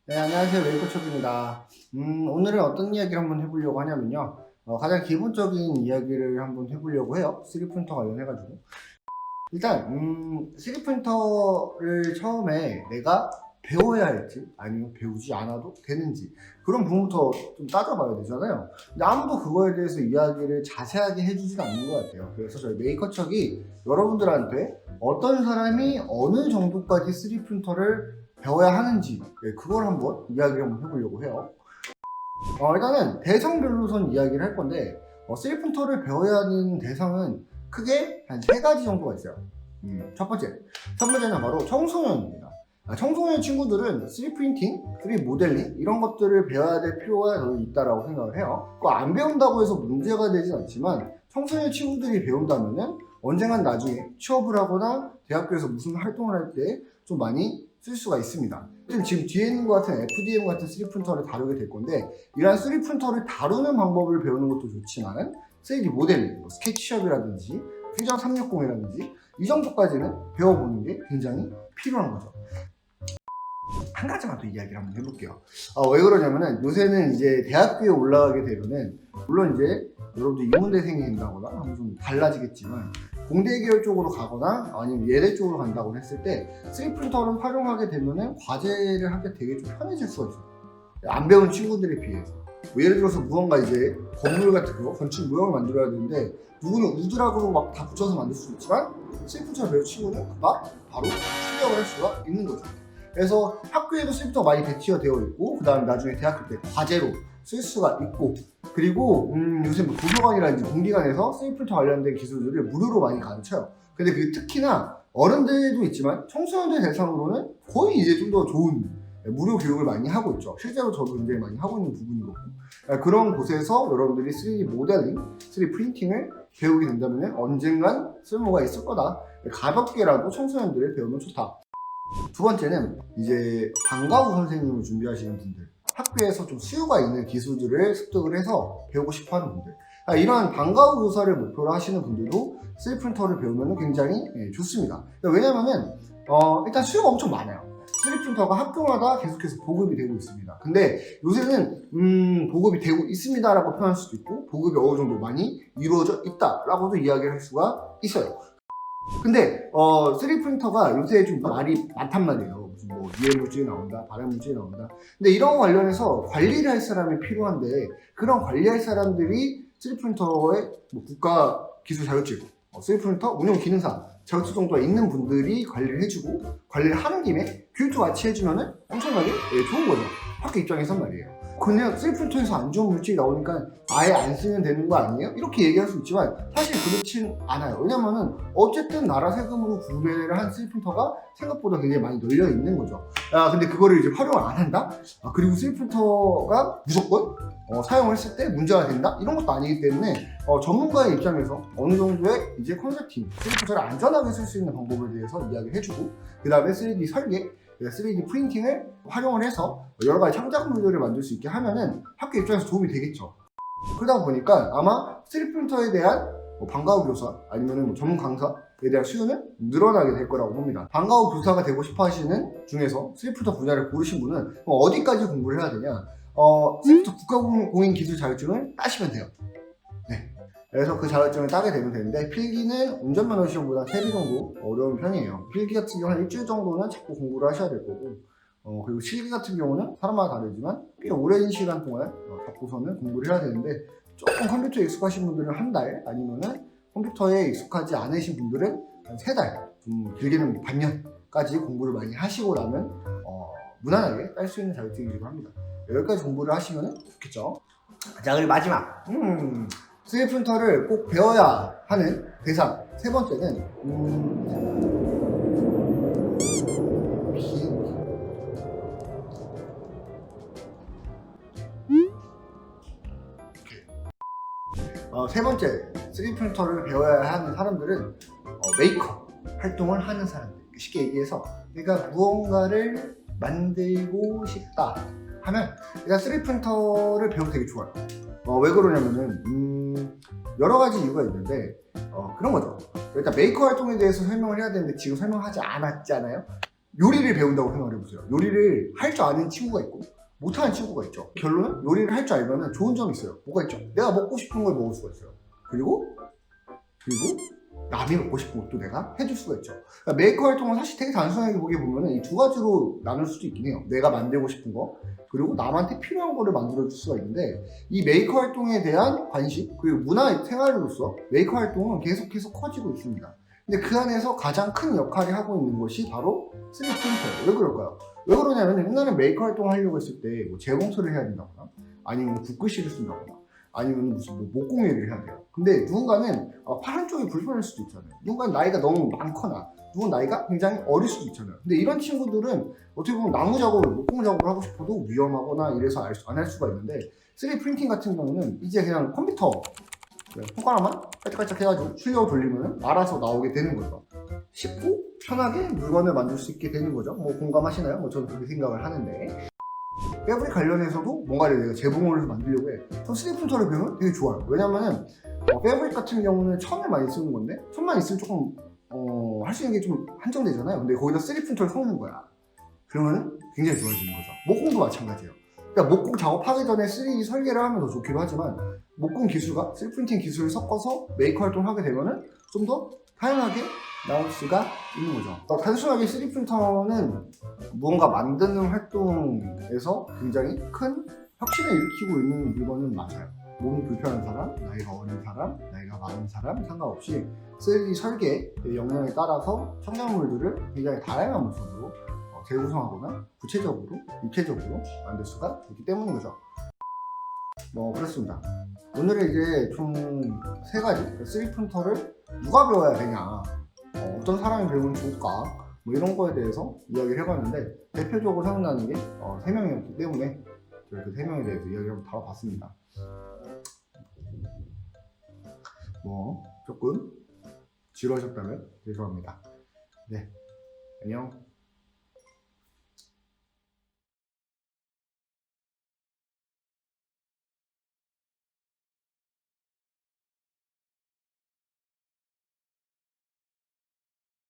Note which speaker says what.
Speaker 1: 네, 안녕하세요. 메이커첩입니다. 오늘은 어떤 이야기를 한번 해보려고 하냐면요. 가장 기본적인 이야기를 한번 해보려고 해요. 3D 프린터 관련해가지고. 일단, 3D 프린터를 처음에 내가 배워야 할지, 아니면 배우지 않아도 되는지, 그런 부분부터 좀 따져봐야 되잖아요. 근데 아무도 그거에 대해서 이야기를 자세하게 해주진 않는 것 같아요. 그래서 저희 메이커척이 여러분들한테 어떤 사람이 어느 정도까지 3D 프린터를 배워야 하는지, 그걸 한번 이야기를 한번 해보려고 해요. 일단은 대상별로선 이야기를 할 건데, 3D 프린터를 배워야 하는 대상은 크게 한 세 가지 정도가 있어요. 첫 번째는 바로 청소년입니다. 청소년 친구들은 3D 프린팅, 3D 모델링 이런 것들을 배워야 될 필요가 저는 있다라고 생각을 해요. 그거 안 배운다고 해서 문제가 되진 않지만 청소년 친구들이 배운다면은 언젠간 나중에 취업을 하거나 대학교에서 무슨 활동을 할 때 좀 많이 쓸 수가 있습니다. 지금 뒤에 있는 것 같은 FDM 같은 3D 프린터를 다루게 될 건데, 이러한 3D 프린터를 다루는 방법을 배우는 것도 좋지만 3D 모델링, 스케치숍이라든지 퓨전 360이라든지 이 정도까지는 배워보는 게 굉장히 필요한 거죠. 한 가지만 더 이야기를 한번 해볼게요. 왜 그러냐면은 요새는 이제 대학교에 올라가게 되면은, 물론 이제 여러분들 이문대생이 된다거나 하면 좀 달라지겠지만, 공대 계열 쪽으로 가거나 아니면 예대 쪽으로 간다고 했을 때 3D 프린터를 활용하게 되면은 과제를 하기 되게 좀 편해질 수가 있어요. 안 배운 친구들에 비해서. 뭐 예를 들어서 무언가 이제 건물 같은 거, 건축 모형을 만들어야 되는데 누구는 우드락으로 막 다 붙여서 만들 수 있지만 3D 프린터를 배운 친구는 바로 출력을 할 수가 있는 거죠. 그래서 학교에도 3D가 많이 배치가 되어 있고, 그 다음에 나중에 대학교 때 과제로 쓸 수가 있고, 그리고 요새 뭐 도서관이라든지 공기관에서 3D 프린터 관련된 기술들을 무료로 많이 가르쳐요. 근데 그게 특히나 어른들도 있지만 청소년들 대상으로는 거의 이제 좀 더 좋은 무료 교육을 많이 하고 있죠. 실제로 저도 굉장히 많이 하고 있는 부분이거든요. 그런 곳에서 여러분들이 3D 모델링, 3D 프린팅을 배우게 된다면 언젠간 쓸모가 있을 거다. 가볍게라도 청소년들을 배우면 좋다. 두 번째는 이제 방과후 선생님을 준비하시는 분들, 학교에서 좀 수요가 있는 기술들을 습득을 해서 배우고 싶어 하는 분들, 이러한 방과후 교사를 목표로 하시는 분들도 3D 프린터를 배우면 굉장히 좋습니다. 왜냐면은 일단 수요가 엄청 많아요. 3D 프린터가 학교마다 계속해서 보급이 되고 있습니다. 근데 요새는 보급이 되고 있습니다라고 표현할 수도 있고, 보급이 어느 정도 많이 이루어져 있다라고도 이야기를 할 수가 있어요. 근데 3D 프린터가 요새 좀 말이 많단 말이에요. 무슨 뭐 유해 물질이 나온다, 발암 물질이 나온다. 근데 이런 관련해서 관리를 할 사람이 필요한데, 그런 관리할 사람들이 3D 프린터의 뭐 국가 기술 자격증, 3D 프린터 운영 기능사 자격증 정도가 있는 분들이 관리를 해주고, 관리를 하는 김에 교육도 같이 해주면은 엄청나게 좋은 거죠. 학교 입장에선 말이에요. 그냥 3D 프린터에서 안 좋은 물질이 나오니까 아예 안 쓰면 되는 거 아니에요? 이렇게 얘기할 수 있지만 사실 그렇진 않아요. 왜냐면은 어쨌든 나라 세금으로 구매를 한 3D 프린터가 생각보다 굉장히 많이 널려 있는 거죠. 근데 그거를 이제 활용을 안 한다? 그리고 3D 프린터가 무조건 사용을 했을 때 문제가 된다? 이런 것도 아니기 때문에 전문가의 입장에서 어느 정도의 이제 컨설팅, 3D 프린터를 안전하게 쓸 수 있는 방법에 대해서 이야기를 해주고, 그 다음에 3D 설계, 3D 프린팅을 활용을 해서 여러 가지 창작물들을 만들 수 있게 하면은 학교 입장에서 도움이 되겠죠. 그러다 보니까 아마 3D 프린터에 대한 방과후 교사 아니면 전문 강사에 대한 수요는 늘어나게 될 거라고 봅니다. 방과후 교사가 되고 싶어 하시는 중에서 3D 프린터 분야를 고르신 분은 어디까지 공부를 해야 되냐? 3D 프린터 국가공인 기술 자격증을 따시면 돼요. 네. 그래서 그 자격증을 따게 되면 되는데, 필기는 운전면허 시험보다 3배 정도 어려운 편이에요. 필기 같은 경우는 한 일주일 정도는 자꾸 공부를 하셔야 될 거고, 그리고 실기 같은 경우는 사람마다 다르지만 꽤 오랜 시간 동안 잡고서는 공부를 해야 되는데, 조금 컴퓨터에 익숙하신 분들은 한 달, 아니면은 컴퓨터에 익숙하지 않으신 분들은 한 3달, 좀 길게는 반년까지 공부를 많이 하시고 나면 무난하게 딸 수 있는 자격증이기도 합니다. 여기까지 공부를 하시면 좋겠죠. 자, 그리고 마지막 3D 프린터를 꼭 배워야 하는 대상 세 번째는 비행기. 세 번째 3D 프린터를 배워야 하는 사람들은 메이커 활동을 하는 사람들. 쉽게 얘기해서, 그러니까 무언가를 만들고 싶다 하면 일단 3D 프린터를 배우면 되게 좋아요. 왜 그러냐면은 여러 가지 이유가 있는데 그런 거죠. 일단 메이커 활동에 대해서 설명을 해야 되는데 지금 설명하지 않았잖아요. 요리를 배운다고 생각을 해보세요. 요리를 할 줄 아는 친구가 있고 못하는 친구가 있죠. 결론은 요리를 할 줄 알면 좋은 점이 있어요. 뭐가 있죠? 내가 먹고 싶은 걸 먹을 수가 있어요. 그리고 남이 먹고 싶은 것도 내가 해줄 수가 있죠. 그러니까 메이커 활동은 사실 되게 단순하게 보게 보면 이 두 가지로 나눌 수도 있긴 해요. 내가 만들고 싶은 거, 그리고 남한테 필요한 거를 만들어줄 수가 있는데, 이 메이커 활동에 대한 관심, 그리고 문화 생활로서 메이커 활동은 계속해서 커지고 있습니다. 근데 그 안에서 가장 큰 역할을 하고 있는 것이 바로 3D 프린터예요. 왜 그럴까요? 왜 그러냐면 옛날에 메이커 활동을 하려고 했을 때 뭐 재봉틀을 해야 된다거나 아니면 붓글씨를 쓴다거나 아니면 무슨 뭐 목공예를 해야 돼요. 근데 누군가는 파란 쪽이 불편할 수도 있잖아요. 누군가는 나이가 너무 많거나 누군 나이가 굉장히 어릴 수도 있잖아요. 근데 이런 친구들은 어떻게 보면 나무 작업을, 목공 작업을 하고 싶어도 위험하거나 이래서 안 할 수가 있는데 3D 프린팅 같은 경우는 이제 그냥 컴퓨터 손가락만 깔짝깔짝 해가지고 출력 돌리면 알아서 나오게 되는 거죠. 쉽고 편하게 물건을 만들 수 있게 되는 거죠. 뭐 공감하시나요? 뭐 저는 그렇게 생각을 하는데, 패브릭 관련해서도 뭔가를 내가 재봉을 만들려고 해. 전 3D 프린터를 배우면 되게 좋아요. 왜냐면은 패브릭 같은 경우는 천을 많이 쓰는 건데 천만 있으면 조금 할 수 있는 게 좀 한정되잖아요. 근데 거기다 3D 프린터를 섞는 거야. 그러면 굉장히 좋아지는 거죠. 목공도 마찬가지예요. 그러니까 목공 작업하기 전에 3D 설계를 하면 더 좋기도 하지만 목공 기술과 3D 프린팅 기술을 섞어서 메이커 활동을 하게 되면은 좀 더 다양하게 나올 수가 있는 거죠. 단순하게 3D 프린터는 무언가 만드는 활동에서 굉장히 큰 혁신을 일으키고 있는 물건은 맞아요. 몸이 불편한 사람, 나이가 어린 사람, 나이가 많은 사람 상관없이 3D 설계의 역량에 따라서 청량물들을 굉장히 다양한 모습으로 재구성하거나 구체적으로, 입체적으로 만들 수가 있기 때문인 거죠. 뭐 그렇습니다. 오늘은 이제 총 3가지 3D 프린터를 누가 배워야 되냐, 어떤 사람이 배우면 좋을까, 뭐 이런 거에 대해서 이야기를 해봤는데 대표적으로 생각나는 게 3명이었기 때문에 저희 그 3명에 대해서 이야기를 한번 다뤄봤습니다. 뭐 조금 지루하셨다면 죄송합니다. 네, 안녕.